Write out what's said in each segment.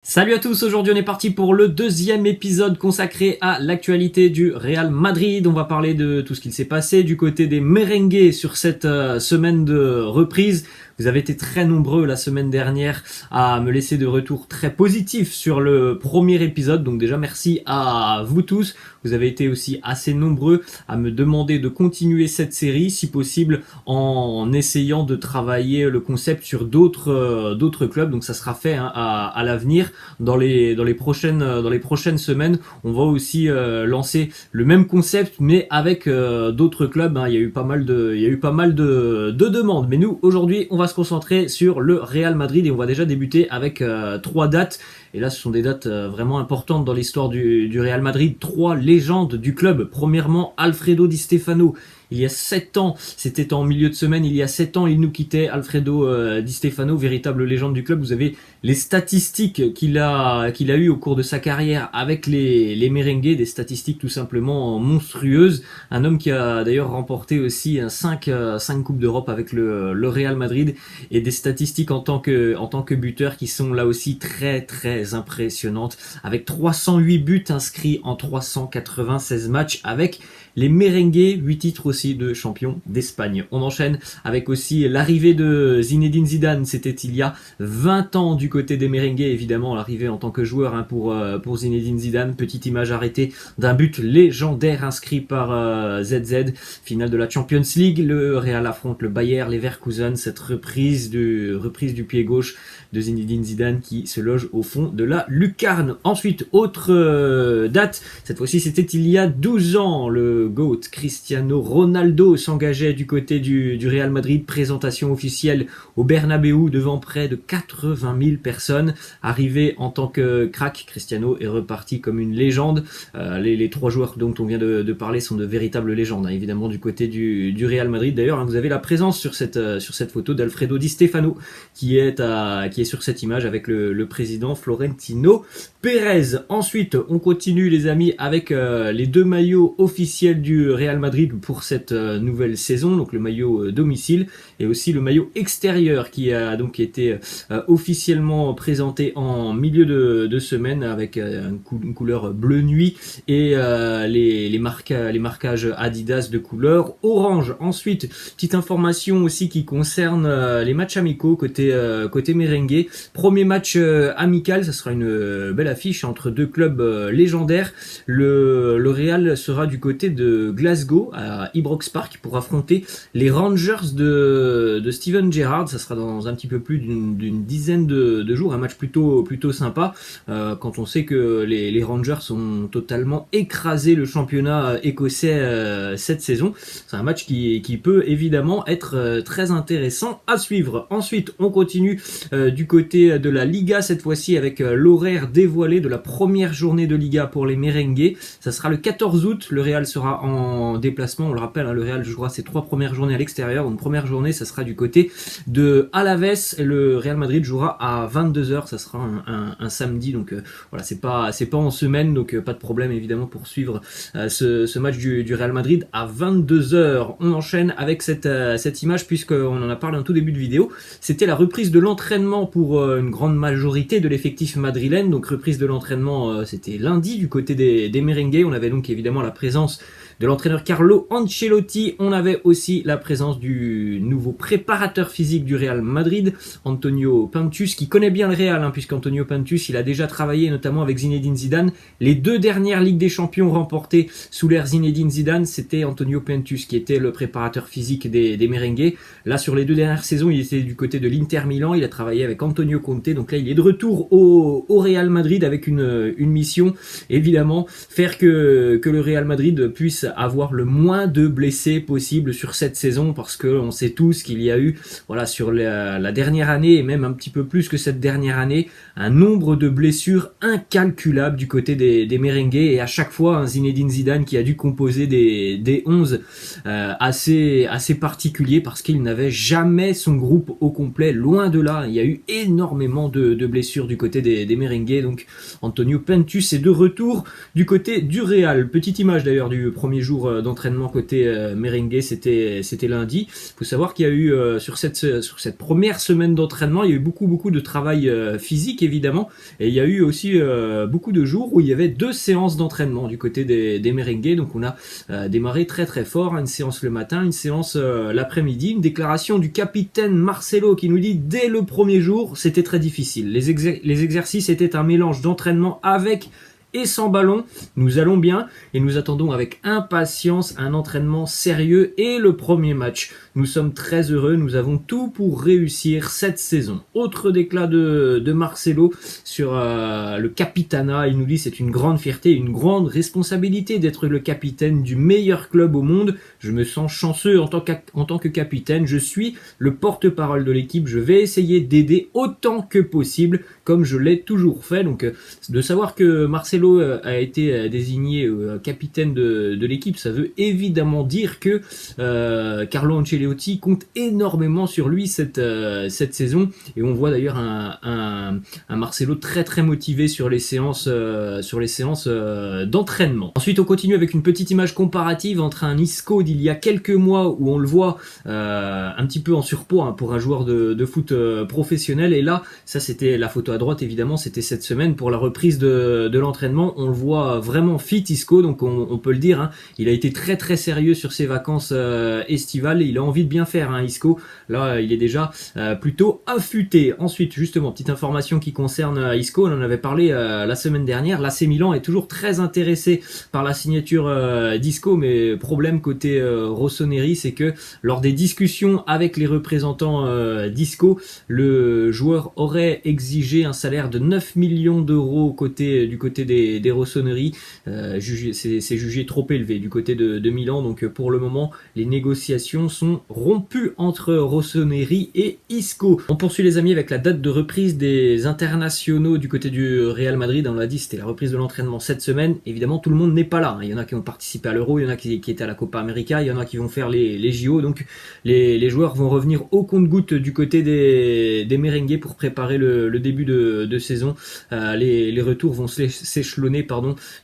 Salut à tous, aujourd'hui on est parti pour le deuxième épisode consacré à l'actualité du Real Madrid. On va parler de tout ce qu'il s'est passé du côté des merengues sur cette semaine de reprise. Vous avez été très nombreux la semaine dernière à me laisser de retours très positifs sur le premier épisode, donc déjà merci à vous tous. Vous avez été aussi assez nombreux à me demander de continuer cette série, si possible en essayant de travailler le concept sur d'autres clubs, donc ça sera fait à l'avenir. Dans les prochaines semaines, on va aussi lancer le même concept mais avec d'autres clubs. Il y a eu pas mal de demandes, mais nous aujourd'hui on va se concentrer sur le Real Madrid et on va déjà débuter avec 3 dates. Et là, ce sont des dates vraiment importantes dans l'histoire du Real Madrid. 3 légendes du club. Premièrement, Alfredo Di Stefano. Il y a 7 ans, c'était en milieu de semaine, il y a 7 ans, il nous quittait, Alfredo Di Stefano, véritable légende du club. Vous avez les statistiques qu'il a eues au cours de sa carrière avec les merengues, des statistiques tout simplement monstrueuses. Un homme qui a d'ailleurs remporté aussi 5 Coupes d'Europe avec le Real Madrid et des statistiques en tant que buteur qui sont là aussi très très impressionnantes, avec 308 buts inscrits en 396 matchs avec les merengues, 8 titres aussi de champion d'Espagne. On enchaîne avec aussi l'arrivée de Zinedine Zidane. C'était il y a 20 ans du côté des merengues, évidemment, l'arrivée en tant que joueur pour Zinedine Zidane. Petite image arrêtée d'un but légendaire inscrit par ZZ. Finale de la Champions League, le Real affronte le Bayer Leverkusen. Cette reprise du pied gauche de Zinedine Zidane qui se loge au fond de la lucarne. Ensuite, autre date, cette fois-ci c'était il y a 12 ans, le GOAT Cristiano Ronaldo s'engageait du côté du Real Madrid, présentation officielle au Bernabéu devant près de 80 000 personnes. Arrivé en tant que crack, Cristiano est reparti comme une légende. Les 3 joueurs dont on vient de parler sont de véritables légendes, évidemment du côté du Real Madrid. D'ailleurs, vous avez la présence sur cette photo d'Alfredo Di Stefano qui est sur cette image avec le président Florentino Pérez. Ensuite, on continue les amis avec les 2 maillots officiels du Real Madrid pour cette nouvelle saison, donc le maillot domicile et aussi le maillot extérieur qui a donc été officiellement présenté en milieu de semaine avec une couleur bleu nuit et les marquages Adidas de couleur orange. Ensuite, petite information aussi qui concerne les matchs amicaux côté merengue. Premier match amical, ça sera une belle affiche entre 2 clubs légendaires. Le Real sera du côté de Glasgow à Ibrox Park pour affronter les Rangers de Steven Gerrard. Ça sera dans un petit peu plus d'une dizaine de jours, un match plutôt sympa quand on sait que les Rangers ont totalement écrasé le championnat écossais cette saison. C'est un match qui peut évidemment être très intéressant à suivre. Ensuite, on continue du côté de la Liga cette fois-ci avec l'horaire dévoilé de la première journée de Liga pour les merengues. Ça sera le 14 août, le Real sera en déplacement, on le rappelle, le Real jouera ses 3 premières journées à l'extérieur. Donc première journée, ça sera du côté de Alaves et le Real Madrid jouera à 22h, ça sera un samedi, donc voilà, c'est pas en semaine, donc pas de problème évidemment pour suivre ce match du Real Madrid à 22h. On enchaîne avec cette image puisqu'on en a parlé en tout début de vidéo. C'était la reprise de l'entraînement pour une grande majorité de l'effectif madrilène. Donc reprise de l'entraînement, c'était lundi du côté des merengues. On avait donc évidemment la présence de l'entraîneur Carlo Ancelotti. On avait aussi la présence du nouveau préparateur physique du Real Madrid, Antonio Pintus, qui connaît bien le Real, puisqu'Antonio Pintus, il a déjà travaillé notamment avec Zinedine Zidane. Les 2 dernières Ligues des Champions remportées sous l'ère Zinedine Zidane, c'était Antonio Pintus qui était le préparateur physique des merengues. Là, sur les 2 dernières saisons, il était du côté de l'Inter Milan. Il a travaillé avec Antonio Conte. Donc là, il est de retour au Real Madrid avec une mission, évidemment, faire que le Real Madrid puisse avoir le moins de blessés possible sur cette saison, parce que on sait tous qu'il y a eu, voilà, sur la dernière année et même un petit peu plus que cette dernière année, un nombre de blessures incalculable du côté des merengues, et à chaque fois un Zinedine Zidane qui a dû composer des 11 assez particuliers parce qu'il n'avait jamais son groupe au complet, loin de là. Il y a eu énormément de blessures du côté des merengues. Donc Antonio Pintus est de retour du côté du Real. Petite image d'ailleurs du premier premier jour d'entraînement côté merengue, c'était lundi. Il faut savoir qu'il y a eu sur cette première semaine d'entraînement, il y a eu beaucoup de travail physique évidemment, et il y a eu aussi beaucoup de jours où il y avait 2 séances d'entraînement du côté des merengues. Donc on a démarré très fort, une séance le matin, une séance l'après-midi. Une déclaration du capitaine Marcelo qui nous dit dès le premier jour c'était très difficile. Les exercices étaient un mélange d'entraînement avec et sans ballon. Nous allons bien et nous attendons avec impatience un entraînement sérieux et le premier match. Nous sommes très heureux, nous avons tout pour réussir cette saison. Autre déclat de Marcelo sur le capitana. Il nous dit c'est une grande fierté, une grande responsabilité d'être le capitaine du meilleur club au monde. Je me sens chanceux en tant que capitaine. Je suis le porte-parole de l'équipe. Je vais essayer d'aider autant que possible comme je l'ai toujours fait. Donc de savoir que Marcelo a été désigné capitaine de l'équipe, ça veut évidemment dire que Carlo Ancelotti compte énormément sur lui cette saison, et on voit d'ailleurs un Marcelo très motivé sur les séances d'entraînement. Ensuite on continue avec une petite image comparative entre un Isco d'il y a quelques mois où on le voit un petit peu en surpoids pour un joueur de foot professionnel, et là ça c'était la photo à droite évidemment, c'était cette semaine pour la reprise de l'entraînement. On le voit vraiment fit Isco, donc on peut le dire, hein, il a été très sérieux sur ses vacances estivales, et il a envie de bien faire, hein, Isco. Là il est déjà plutôt affûté. Ensuite justement, petite information qui concerne Isco, on en avait parlé la semaine dernière, l'AC Milan est toujours très intéressé par la signature d'Isco, mais problème côté Rossoneri, c'est que lors des discussions avec les représentants d'Isco, le joueur aurait exigé un salaire de 9 millions d'euros du côté des Rossoneri. C'est jugé trop élevé du côté de Milan, donc pour le moment les négociations sont rompues entre Rossoneri et Isco. On poursuit les amis avec la date de reprise des internationaux du côté du Real Madrid. On l'a dit, c'était la reprise de l'entraînement cette semaine. Évidemment tout le monde n'est pas là, hein. Il y en a qui ont participé à l'Euro, il y en a qui étaient à la Copa América, il y en a qui vont faire les JO, donc les joueurs vont revenir au compte-gouttes du côté des merengues pour préparer le début de saison. Les retours vont s'échelonner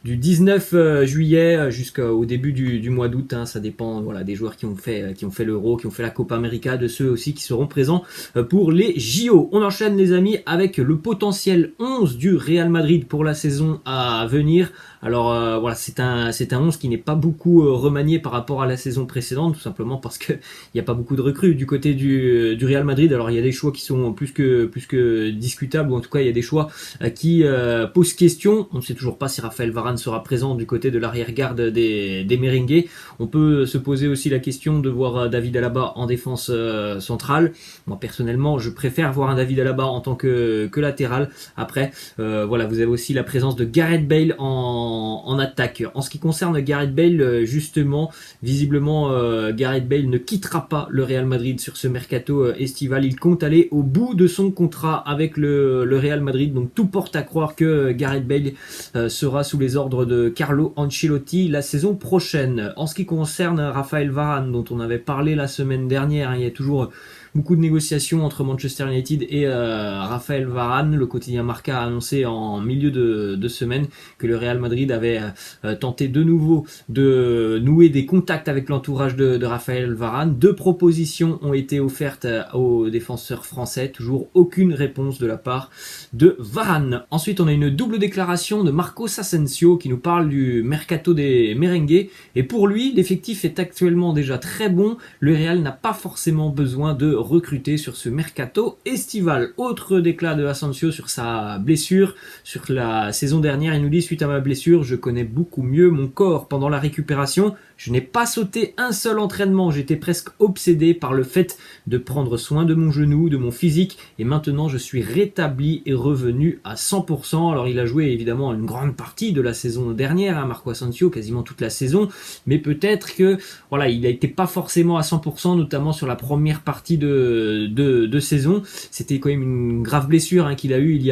du 19 juillet jusqu'au début du mois d'août, hein. Ça dépend des joueurs qui ont fait l'Euro, qui ont fait la Copa América, de ceux aussi qui seront présents pour les JO. On enchaîne les amis avec le potentiel 11 du Real Madrid pour la saison à venir. Alors c'est un 11 qui n'est pas beaucoup remanié par rapport à la saison précédente, tout simplement parce que il n'y a pas beaucoup de recrues du côté du Real Madrid. Alors il y a des choix qui sont plus que discutables, ou en tout cas il y a des choix qui posent question. On ne sait toujours pas si Raphaël Varane sera présent du côté de l'arrière-garde des merengues. On peut se poser aussi la question de voir David Alaba en défense centrale. Moi personnellement je préfère voir un David Alaba en tant que latéral. Après vous avez aussi la présence de Gareth Bale en attaque. En ce qui concerne Gareth Bale, justement, visiblement Gareth Bale ne quittera pas le Real Madrid sur ce mercato estival. Il compte aller au bout de son contrat avec le Real Madrid, donc tout porte à croire que Gareth Bale sera sous les ordres de Carlo Ancelotti la saison prochaine. En ce qui concerne Raphaël Varane, dont on avait parlé la semaine dernière, hein, il y a toujours beaucoup de négociations entre Manchester United et Raphaël Varane. Le quotidien Marca a annoncé en milieu de semaine que le Real Madrid avait tenté de nouveau de nouer des contacts avec l'entourage de Raphaël Varane. 2 propositions ont été offertes aux défenseurs français, toujours aucune réponse de la part de Varane. Ensuite on a une double déclaration de Marcos Asensio qui nous parle du mercato des merengues, et pour lui l'effectif est actuellement déjà très bon, le Real n'a pas forcément besoin de recruter sur ce mercato estival. Autre déclat de Asensio sur sa blessure, sur la saison dernière, il nous dit: suite à ma blessure, je connais beaucoup mieux mon corps pendant la récupération. Je n'ai pas sauté un seul entraînement, j'étais presque obsédé par le fait de prendre soin de mon genou, de mon physique, et maintenant je suis rétabli et revenu à 100%. Alors il a joué évidemment une grande partie de la saison dernière, hein, Marco Asensio, quasiment toute la saison, mais peut-être que il a été pas forcément à 100%, notamment sur la première partie de de saison. C'était quand même une grave blessure qu'il a eue il y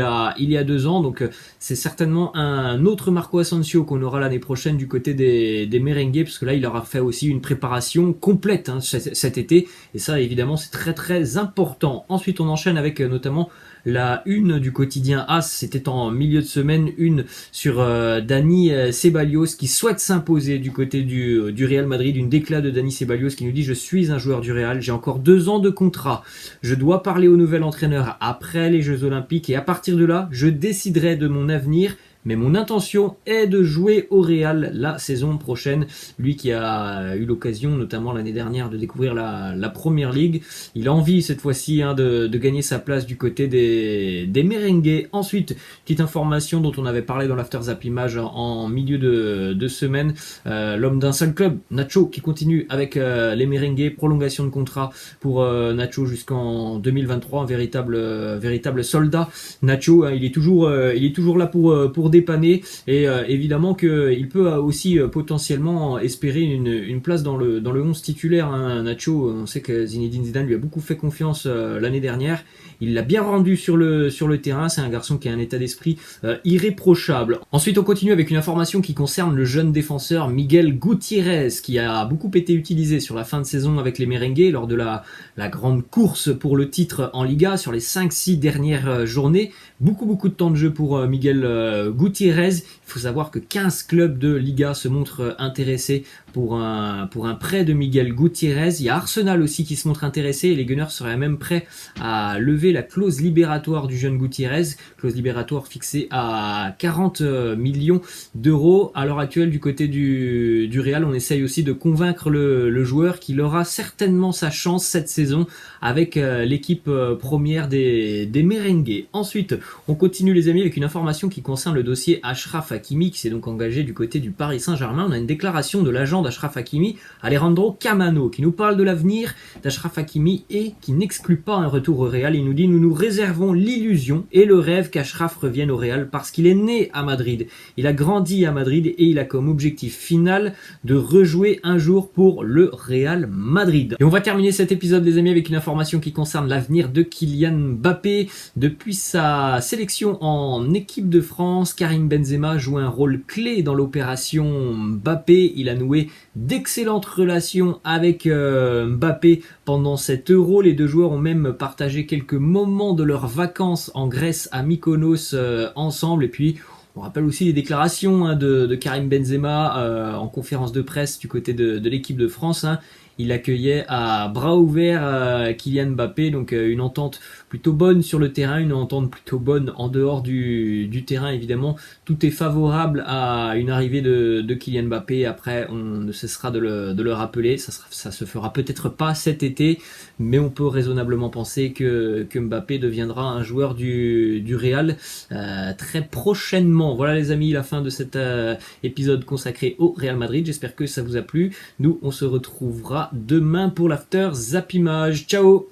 a 2 ans, donc c'est certainement un autre Marco Asensio qu'on aura l'année prochaine du côté des Merengues, parce que là il aura fait aussi une préparation complète cet été, et ça évidemment c'est très très important. Ensuite on enchaîne avec notamment la une du quotidien AS, c'était en milieu de semaine, une sur Dani Ceballos qui souhaite s'imposer du côté du Real Madrid, une déclat de Dani Ceballos qui nous dit: je suis un joueur du Real, j'ai encore 2 ans de contrat, je dois parler au nouvel entraîneur après les Jeux Olympiques et à partir de là, je déciderai de mon avenir. Mais mon intention est de jouer au Real la saison prochaine. Lui qui a eu l'occasion, notamment l'année dernière, de découvrir la Première Ligue. Il a envie cette fois-ci de gagner sa place du côté des Merengues. Ensuite, petite information dont on avait parlé dans l'After Zap Image en milieu de semaine. L'homme d'un seul club, Nacho, qui continue avec les Merengues. Prolongation de contrat pour Nacho jusqu'en 2023. Un véritable soldat. Nacho, il est toujours là pour dépanner, et évidemment qu'il peut aussi potentiellement espérer une place dans le 11 titulaire. Nacho, on sait que Zinedine Zidane lui a beaucoup fait confiance l'année dernière. Il l'a bien rendu sur le terrain. C'est un garçon qui a un état d'esprit irréprochable. Ensuite, on continue avec une information qui concerne le jeune défenseur Miguel Gutiérrez, qui a beaucoup été utilisé sur la fin de saison avec les Merengues lors de la grande course pour le titre en Liga sur les 5-6 dernières journées. Beaucoup de temps de jeu pour Miguel Gutiérrez. Il faut savoir que 15 clubs de Liga se montrent intéressés pour un prêt de Miguel Gutiérrez. Il y a Arsenal aussi qui se montre intéressé, et les Gunners seraient même prêts à lever la clause libératoire du jeune Gutiérez, clause libératoire fixée à 40 millions d'euros. À l'heure actuelle, du côté du Real, on essaye aussi de convaincre le joueur qu'il aura certainement sa chance cette saison avec l'équipe première des Merengues. Ensuite, on continue les amis avec une information qui concerne le dossier Achraf Hakimi, qui s'est donc engagé du côté du Paris Saint-Germain. On a une déclaration de l'agent d'Achraf Hakimi, Alejandro Camano, qui nous parle de l'avenir d'Achraf Hakimi et qui n'exclut pas un retour au Real. Il nous dit: nous réservons l'illusion et le rêve qu'Achraf revienne au Real parce qu'il est né à Madrid, il a grandi à Madrid et il a comme objectif final de rejouer un jour pour le Real Madrid. Et on va terminer cet épisode les amis avec une information qui concerne l'avenir de Kylian Mbappé. Depuis sa sélection en équipe de France, Karim Benzema joue un rôle clé dans l'opération Mbappé. Il a noué d'excellentes relations avec Mbappé pendant cet Euro. Les deux joueurs ont même partagé quelques moments de leurs vacances en Grèce à Mykonos ensemble. Et puis on rappelle aussi les déclarations de Karim Benzema en conférence de presse du côté de l'équipe de France. Il accueillait à bras ouverts Kylian Mbappé, donc une entente plutôt bonne sur le terrain, une entente plutôt bonne en dehors du terrain évidemment. Tout est favorable à une arrivée de Kylian Mbappé. Après, on ne cessera de le rappeler, ça se fera peut-être pas cet été, mais on peut raisonnablement penser que Mbappé deviendra un joueur du Real très prochainement. Voilà les amis, la fin de cet épisode consacré au Real Madrid. J'espère que ça vous a plu. Nous, on se retrouvera demain pour l'After Zap Image. Ciao!